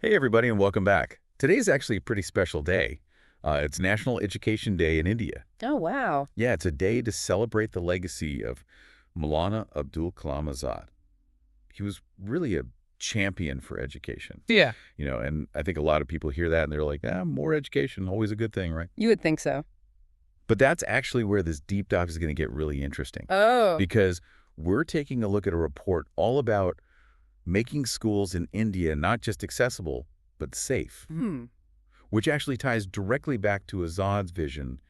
Hey, everybody, and welcome back. Today's actually a pretty special day. It's National Education Day in India. Oh, wow. Yeah, it's a day to celebrate the legacy of Maulana Abul Kalam Azad. He was really a champion for education. Yeah. And I think a lot of people hear that and they're like, more education, always a good thing, right? You would think so. But that's actually where this deep dive is going to get really interesting Oh, because we're taking a look at a report all about making schools in India not just accessible, but safe, which actually ties directly back to Azad's vision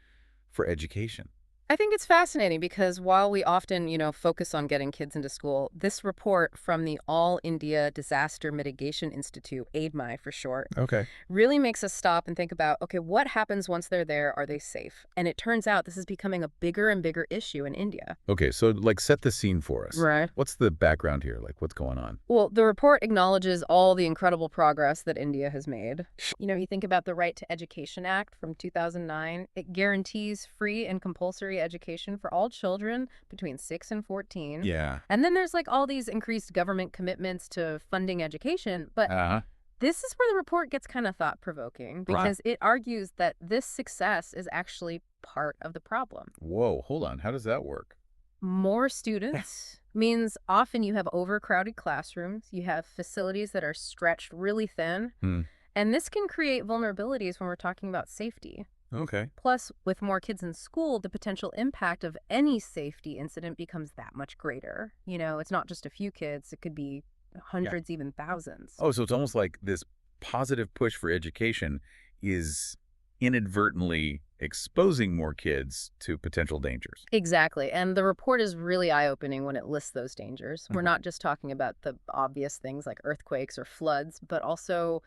for education. I think it's fascinating because while we often, focus on getting kids into school, this report from the All India Disaster Mitigation Institute, AIDMI for short, Okay. really makes us stop and think about, okay, what happens once they're there? Are they safe? And it turns out this is becoming a bigger and bigger issue in India. Okay, so set the scene for us. Right. What's the background here? What's going on? Well, the report acknowledges all the incredible progress that India has made. You think about the Right to Education Act from 2009. It guarantees free and compulsory education for all children between 6 and 14. Yeah. And then there's all these increased government commitments to funding education. But Uh-huh. this is where the report gets kind of thought-provoking because it argues that this success is actually part of the problem. Whoa, hold on. How does that work? More students means often you have overcrowded classrooms, you have facilities that are stretched really thin, Hmm. and this can create vulnerabilities when we're talking about safety. Okay. Plus, with more kids in school, the potential impact of any safety incident becomes that much greater. It's not just a few kids, it could be hundreds, even thousands. Oh, so it's almost like this positive push for education is inadvertently exposing more kids to potential dangers. Exactly. And the report is really eye-opening when it lists those dangers. We're not just talking about the obvious things like earthquakes or floods, but also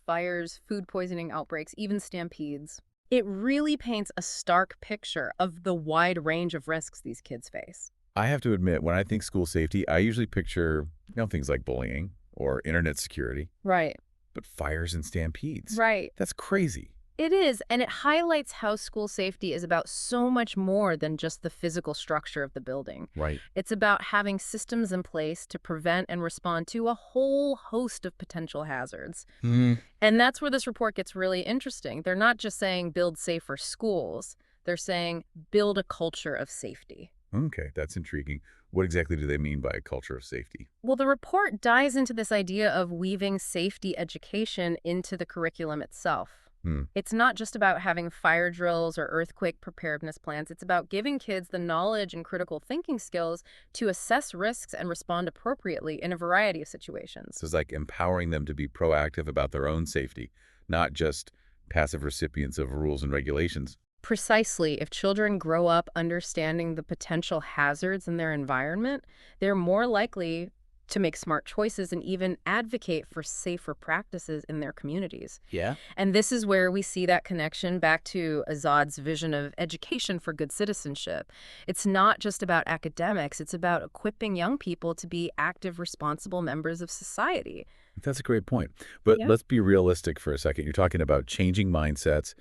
fires, food poisoning outbreaks, even stampedes. It really paints a stark picture of the wide range of risks these kids face. I have to admit, when I think school safety, I usually picture, things like bullying or internet security, Right. but fires and stampedes. Right. That's crazy. It is, and it highlights how school safety is about so much more than just the physical structure of the building. Right. It's about having systems in place to prevent and respond to a whole host of potential hazards. Hmm. And that's where this report gets really interesting. They're not just saying build safer schools. They're saying build a culture of safety. Okay, that's intriguing. What exactly do they mean by a culture of safety? Well, the report dives into this idea of weaving safety education into the curriculum itself. Hmm. It's not just about having fire drills or earthquake preparedness plans. It's about giving kids the knowledge and critical thinking skills to assess risks and respond appropriately in a variety of situations. So it's like empowering them to be proactive about their own safety, not just passive recipients of rules and regulations. Precisely, if children grow up understanding the potential hazards in their environment, they're more likely to make smart choices and even advocate for safer practices in their communities. Yeah. And this is where we see that connection back to Azad's vision of education for good citizenship. It's not just about academics, it's about equipping young people to be active, responsible members of society. That's a great point. But Yeah. let's be realistic for a second. You're talking about changing mindsets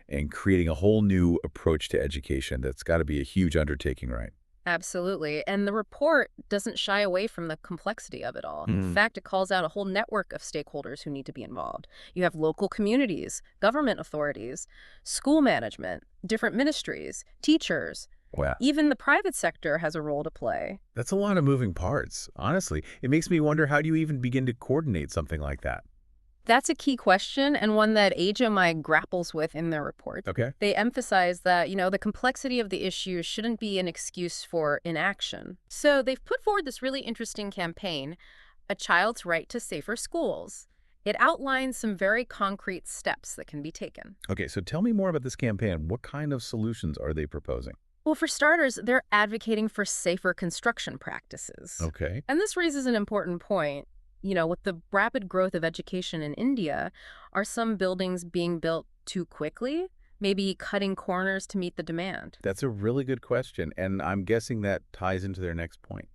and creating a whole new approach to education. That's got to be a huge undertaking, right? Absolutely. And the report doesn't shy away from the complexity of it all. In fact, it calls out a whole network of stakeholders who need to be involved. You have local communities, government authorities, school management, different ministries, teachers. Wow. Even the private sector has a role to play. That's a lot of moving parts, honestly. It makes me wonder, how do you even begin to coordinate something like that? That's a key question and one that HMI grapples with in their report. Okay. They emphasize that, the complexity of the issue shouldn't be an excuse for inaction. So they've put forward this really interesting campaign, A Child's Right to Safer Schools. It outlines some very concrete steps that can be taken. Okay, so tell me more about this campaign. What kind of solutions are they proposing? Well, for starters, they're advocating for safer construction practices. Okay. And this raises an important point. With the rapid growth of education in India, are some buildings being built too quickly? Maybe cutting corners to meet the demand? That's a really good question, and I'm guessing that ties into their next point.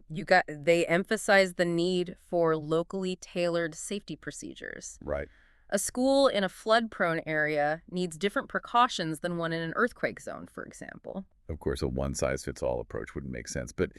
They emphasize the need for locally tailored safety procedures. Right. A school in a flood-prone area needs different precautions than one in an earthquake zone, for example. Of course, a one-size-fits-all approach wouldn't make sense, but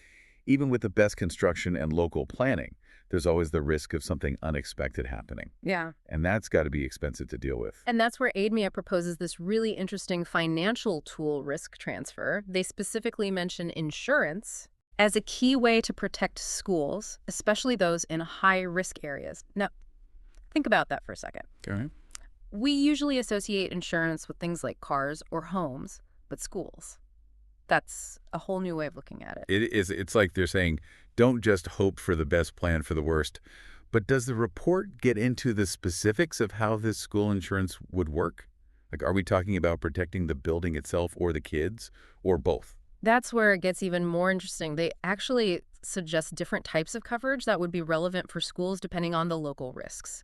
even with the best construction and local planning, there's always the risk of something unexpected happening. Yeah. And that's got to be expensive to deal with. And that's where AIDMIA proposes this really interesting financial tool, risk transfer. They specifically mention insurance as a key way to protect schools, especially those in high-risk areas. Now, think about that for a second. Okay. We usually associate insurance with things like cars or homes, but schools. That's a whole new way of looking at it. It's like they're saying, don't just hope for the best, plan for the worst. But does the report get into the specifics of how this school insurance would work? Like, are we talking about protecting the building itself or the kids, or both? That's where it gets even more interesting. They actually suggest different types of coverage that would be relevant for schools depending on the local risks.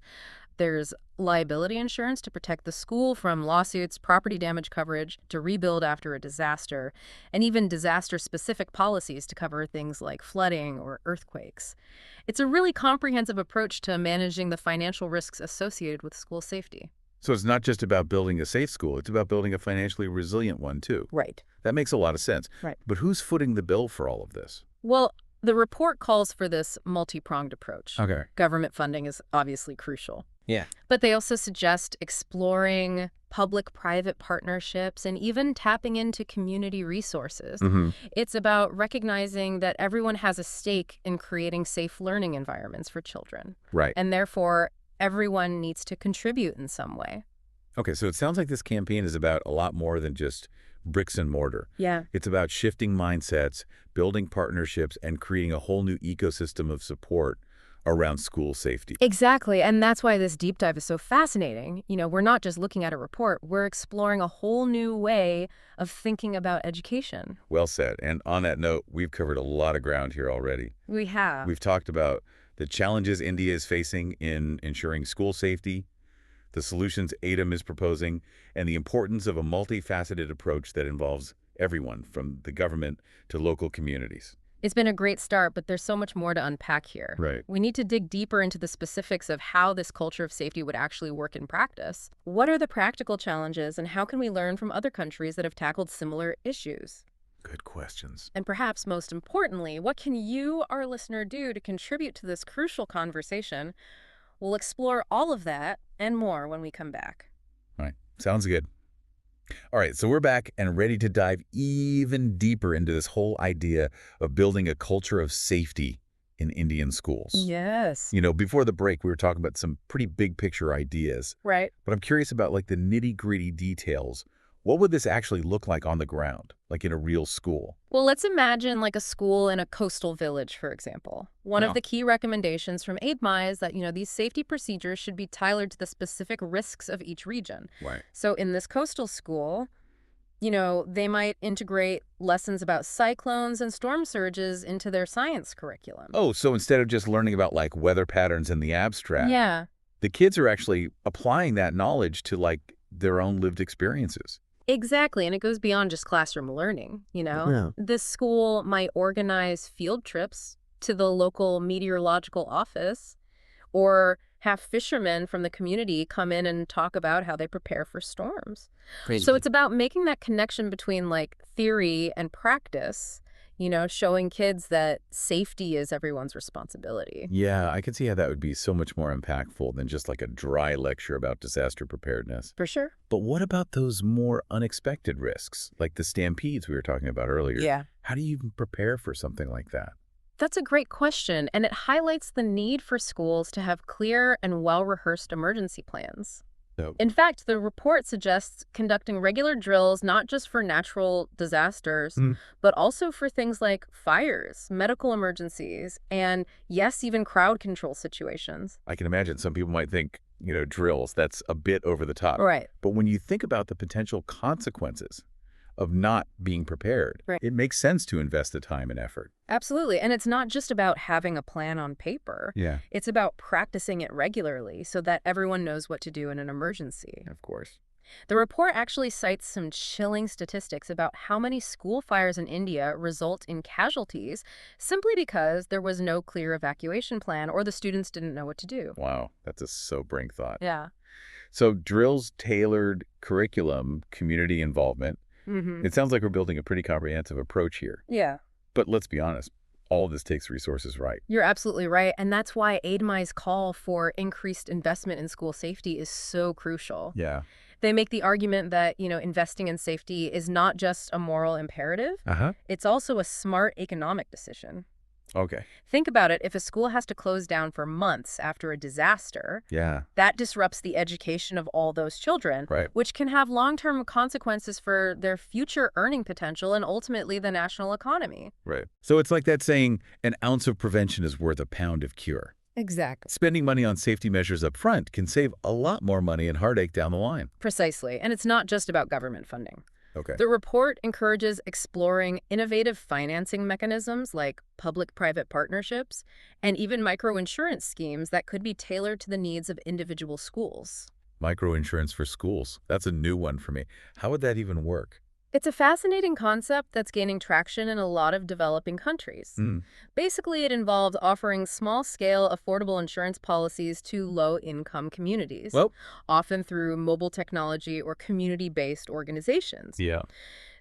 There's liability insurance to protect the school from lawsuits, property damage coverage to rebuild after a disaster, and even disaster-specific policies to cover things like flooding or earthquakes. It's a really comprehensive approach to managing the financial risks associated with school safety. So it's not just about building a safe school, it's about building a financially resilient one, too. Right. That makes a lot of sense. Right. But who's footing the bill for all of this? Well, the report calls for this multi-pronged approach. Okay. Government funding is obviously crucial. Yeah. But they also suggest exploring public-private partnerships and even tapping into community resources. It's about recognizing that everyone has a stake in creating safe learning environments for children. Right. And therefore, everyone needs to contribute in some way. Okay, so it sounds like this campaign is about a lot more than just bricks and mortar. Yeah. It's about shifting mindsets, building partnerships, and creating a whole new ecosystem of support around school safety. Exactly, and that's why this deep dive is so fascinating. You know, we're not just looking at a report, we're exploring a whole new way of thinking about education. Well said. And on that note, we've covered a lot of ground here already. We have. We've talked about the challenges India is facing in ensuring school safety, the solutions AIDM is proposing, and the importance of a multifaceted approach that involves everyone from the government to local communities. It's been a great start, but there's so much more to unpack here. Right. We need to dig deeper into the specifics of how this culture of safety would actually work in practice. What are the practical challenges, and how can we learn from other countries that have tackled similar issues? Good questions. And perhaps most importantly, what can you, our listener, do to contribute to this crucial conversation? We'll explore all of that and more when we come back. All right. Sounds good. All right, so we're back and ready to dive even deeper into this whole idea of building a culture of safety in Indian schools. Yes. You know, before the break, we were talking about some pretty big picture ideas, Right. but I'm curious about like the nitty-gritty details. What would this actually look like on the ground, like in a real school? Well, let's imagine like a school in a coastal village, for example. One Yeah. of the key recommendations from AIDMIA is that, these safety procedures should be tailored to the specific risks of each region. Right. So in this coastal school, they might integrate lessons about cyclones and storm surges into their science curriculum. Oh, so instead of just learning about like weather patterns in the abstract, Yeah, the kids are actually applying that knowledge to like their own lived experiences. exactly. And it goes beyond just classroom learning, Yeah. This school might organize field trips to the local meteorological office or have fishermen from the community come in and talk about how they prepare for storms. Crazy. So it's about making that connection between like theory and practice, showing kids that safety is everyone's responsibility. Yeah, I can see how that would be so much more impactful than just like a dry lecture about disaster preparedness. For sure. But what about those more unexpected risks, like the stampedes we were talking about earlier? Yeah. How do you even prepare for something like that? That's a great question, and it highlights the need for schools to have clear and well-rehearsed emergency plans. So, In fact, the report suggests conducting regular drills not just for natural disasters, but also for things like fires, medical emergencies, and yes, even crowd control situations. I can imagine some people might think, drills, that's a bit over the top. Right. But when you think about the potential consequences of not being prepared, Right. it makes sense to invest the time and effort. Absolutely. And it's not just about having a plan on paper. Yeah, It's about practicing it regularly so that everyone knows what to do in an emergency. of course. The report actually cites some chilling statistics about how many school fires in India result in casualties simply because there was no clear evacuation plan or the students didn't know what to do. Wow, that's a sobering thought. Yeah. So drills, tailored curriculum, community involvement. Mm-hmm. It sounds like we're building a pretty comprehensive approach here. Yeah. But let's be honest, All of this takes resources, right? You're absolutely right. And that's why AIDMI's call for increased investment in school safety is so crucial. Yeah. They make the argument that, investing in safety is not just a moral imperative, Uh-huh. it's also a smart economic decision. Okay. Think about it. If a school has to close down for months after a disaster, Yeah. that disrupts the education of all those children, Right. which can have long-term consequences for their future earning potential and ultimately the national economy. Right. So it's like that saying, an ounce of prevention is worth a pound of cure. Exactly. Spending money on safety measures up front can save a lot more money and heartache down the line. Precisely. And it's not just about government funding. Okay. The report encourages exploring innovative financing mechanisms like public-private partnerships and even microinsurance schemes that could be tailored to the needs of individual schools. Microinsurance for schools. That's a new one for me. How would that even work? It's a fascinating concept that's gaining traction in a lot of developing countries. Basically, it involves offering small-scale, affordable insurance policies to low-income communities, Well, often through mobile technology or community-based organizations. yeah.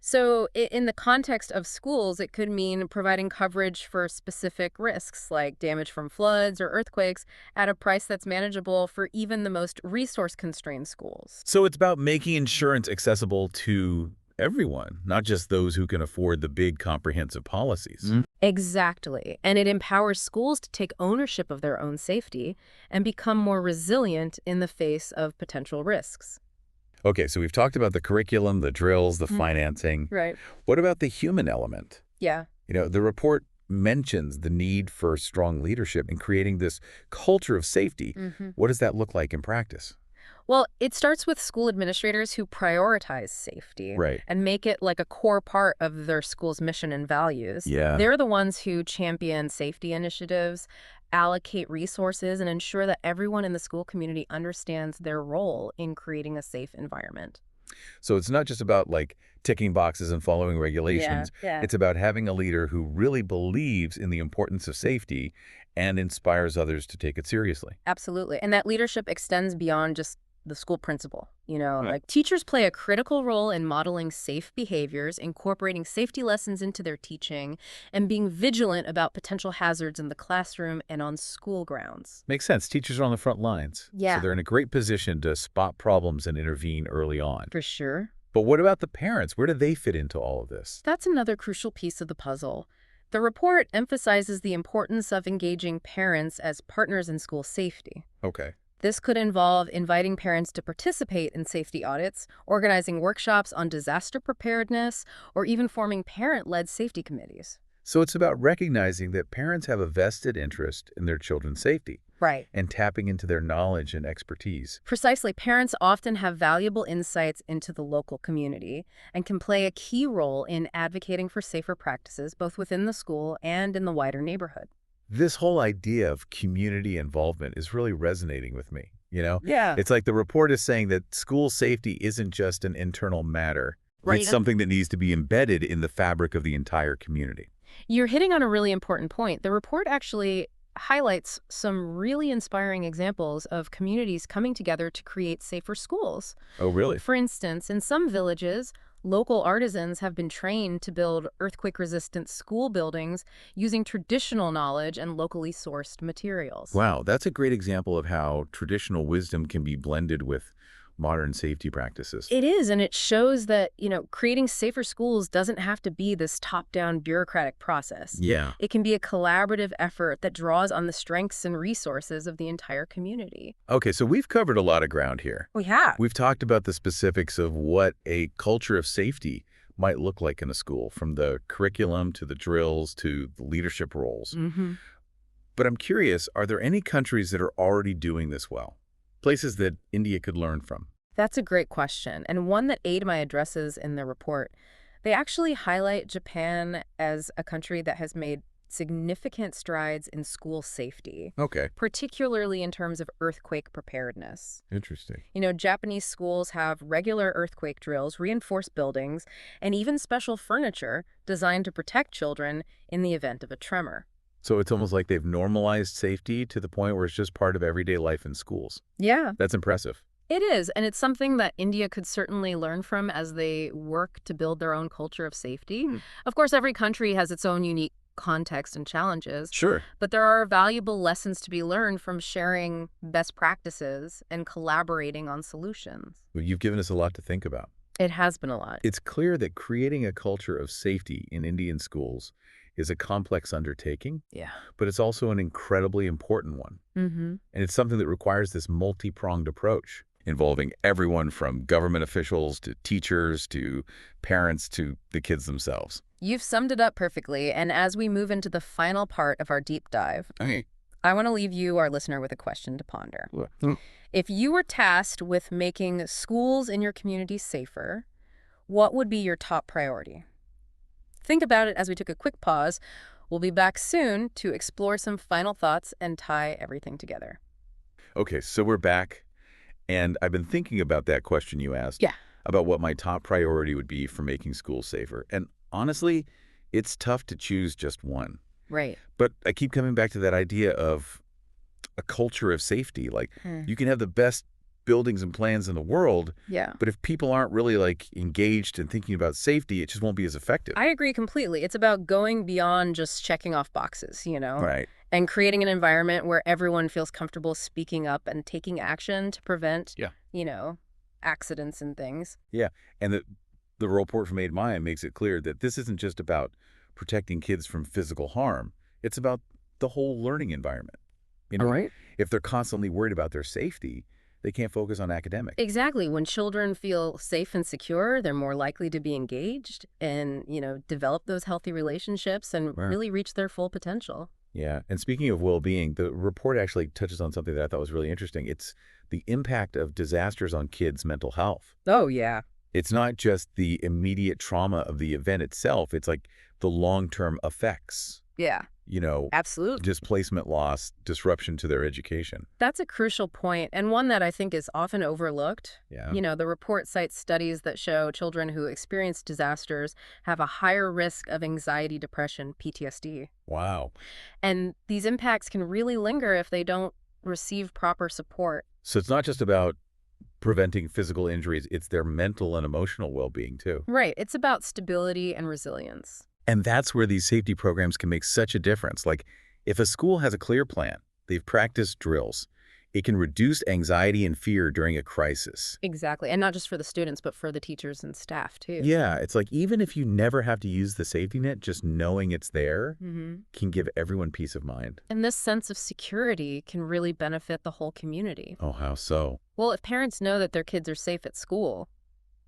So in the context of schools, it could mean providing coverage for specific risks like damage from floods or earthquakes at a price that's manageable for even the most resource-constrained schools. So it's about making insurance accessible to everyone, not just those who can afford the big comprehensive policies. Exactly. And it empowers schools to take ownership of their own safety and become more resilient in the face of potential risks. Okay, so we've talked about the curriculum, the drills, the financing. Right. What about the human element? Yeah. The report mentions the need for strong leadership in creating this culture of safety. What does that look like in practice? Well, it starts with school administrators who prioritize safety Right. and make it like a core part of their school's mission and values. Yeah. They're the ones who champion safety initiatives, allocate resources, and ensure that everyone in the school community understands their role in creating a safe environment. So it's not just about ticking boxes and following regulations. Yeah. It's about having a leader who really believes in the importance of safety and inspires others to take it seriously. Absolutely. And that leadership extends beyond just the school principal. Right. Like teachers play a critical role in modeling safe behaviors, incorporating safety lessons into their teaching, and being vigilant about potential hazards in the classroom and on school grounds. Makes sense. Teachers are on the front lines. Yeah. So they're in a great position to spot problems and intervene early on. For sure. But what about the parents? Where do they fit into all of this? That's another crucial piece of the puzzle. The report emphasizes the importance of engaging parents as partners in school safety. Okay. This could involve inviting parents to participate in safety audits, organizing workshops on disaster preparedness, or even forming parent-led safety committees. So it's about recognizing that parents have a vested interest in their children's safety Right. and tapping into their knowledge and expertise. Precisely, parents often have valuable insights into the local community and can play a key role in advocating for safer practices both within the school and in the wider neighborhood. This whole idea of community involvement is really resonating with me. Yeah. It's like the report is saying that school safety isn't just an internal matter. Right. It's something that needs to be embedded in the fabric of the entire community. You're hitting on a really important point. The report actually highlights some really inspiring examples of communities coming together to create safer schools. Oh, really? For instance, in some villages, local artisans have been trained to build earthquake-resistant school buildings using traditional knowledge and locally sourced materials. Wow, that's a great example of how traditional wisdom can be blended with modern safety practices. It is, and it shows that, creating safer schools doesn't have to be this top-down bureaucratic process. Yeah. It can be a collaborative effort that draws on the strengths and resources of the entire community. Okay, so we've covered a lot of ground here. We have. We've talked about the specifics of what a culture of safety might look like in a school, from the curriculum to the drills to the leadership roles. But I'm curious, are there any countries that are already doing this well? Places that India could learn from? That's a great question, and one that AIDMI addresses in the report. They actually highlight Japan as a country that has made significant strides in school safety, Okay. particularly in terms of earthquake preparedness. Interesting. Japanese schools have regular earthquake drills, reinforced buildings, and even special furniture designed to protect children in the event of a tremor. So it's almost like they've normalized safety to the point where it's just part of everyday life in schools. Yeah. That's impressive. It is, and it's something that India could certainly learn from as they work to build their own culture of safety. Of course, every country has its own unique context and challenges. Sure. But there are valuable lessons to be learned from sharing best practices and collaborating on solutions. Well, you've given us a lot to think about. It has been a lot. It's clear that creating a culture of safety in Indian schools is a complex undertaking, Yeah. but it's also an incredibly important one. Mm-hmm. And it's something that requires this multi-pronged approach, involving everyone from government officials to teachers to parents to the kids themselves. You've summed it up perfectly, and as we move into the final part of our deep dive, Okay. I want to leave you, our listener, with a question to ponder. If you were tasked with making schools in your community safer, what would be your top priority? Think about it as we took a quick pause. We'll be back soon to explore some final thoughts and tie everything together. Okay, so we're back, and I've been thinking about that question you asked. Yeah. About what my top priority would be for making schools safer. And honestly, it's tough to choose just one. Right. But I keep coming back to that idea of a culture of safety. Like, you can have the best buildings and plans in the world, Yeah. but if people aren't really engaged and thinking about safety, it just won't be as effective. I agree completely. It's about going beyond just checking off boxes, Right. and creating an environment where everyone feels comfortable speaking up and taking action to prevent, accidents and things. Yeah. And the report from Aid Maya makes it clear that this isn't just about protecting kids from physical harm. It's about the whole learning environment. Right. If they're constantly worried about their safety, they can't focus on academics. Exactly. When children feel safe and secure, they're more likely to be engaged and, develop those healthy relationships and really reach their full potential. Yeah. And speaking of well-being, the report actually touches on something that I thought was really interesting. It's the impact of disasters on kids' mental health. Oh, yeah. It's not just the immediate trauma of the event itself. It's like the long-term effects, Yeah, absolutely. displacement loss, disruption to their education. That's a crucial point, and one that I think is often overlooked. Yeah. The report cites studies that show children who experience disasters have a higher risk of anxiety, depression, PTSD. Wow. And these impacts can really linger if they don't receive proper support. So it's not just about preventing physical injuries, it's their mental and emotional well-being too. Right. It's about stability and resilience. And that's where these safety programs can make such a difference. Like, if a school has a clear plan, they've practiced drills, it can reduce anxiety and fear during a crisis. Exactly. And not just for the students, but for the teachers and staff, too. Yeah, it's like even if you never have to use the safety net, just knowing it's there can give everyone peace of mind. And this sense of security can really benefit the whole community. Oh, how so? Well, if parents know that their kids are safe at school,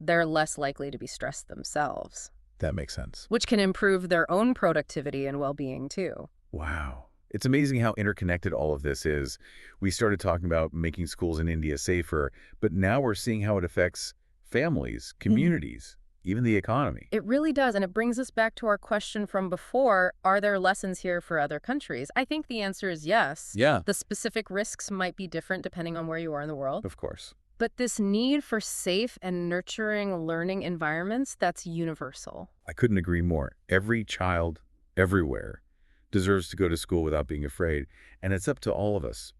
they're less likely to be stressed themselves. That makes sense. Which can improve their own productivity and well-being, too. Wow. It's amazing how interconnected all of this is. We started talking about making schools in India safer, but now we're seeing how it affects families, communities, even the economy. It really does, and it brings us back to our question from before, are there lessons here for other countries? I think the answer is yes. Yeah. The specific risks might be different depending on where you are in the world. Of course. But this need for safe and nurturing learning environments, that's universal. I couldn't agree more. Every child, everywhere, deserves to go to school without being afraid. And it's up to all of us,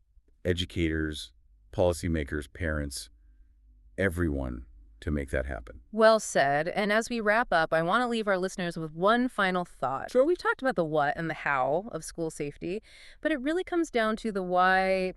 educators, policymakers, parents, everyone, to make that happen. Well said. And as we wrap up, I want to leave our listeners with one final thought. Sure, we've talked about the what and the how of school safety, but it really comes down to the why.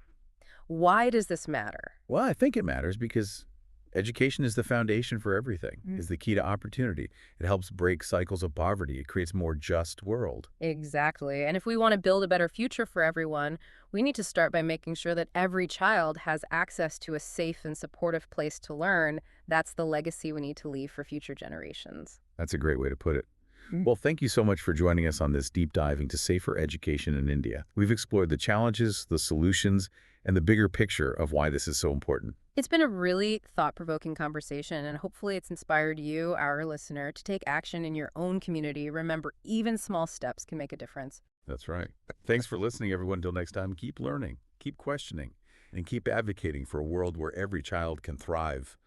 Why does this matter? Well, I think it matters because education is the foundation for everything, is the key to opportunity. It helps break cycles of poverty. It creates a more just world. Exactly. And if we want to build a better future for everyone, we need to start by making sure that every child has access to a safe and supportive place to learn. That's the legacy we need to leave for future generations. That's a great way to put it. Well, thank you so much for joining us on this deep dive into safer education in India. We've explored the challenges, the solutions, and the bigger picture of why this is so important. It's been a really thought-provoking conversation, and hopefully it's inspired you, our listener, to take action in your own community. Remember, even small steps can make a difference. That's right. Thanks for listening, everyone. Until next time, keep learning, keep questioning, and keep advocating for a world where every child can thrive.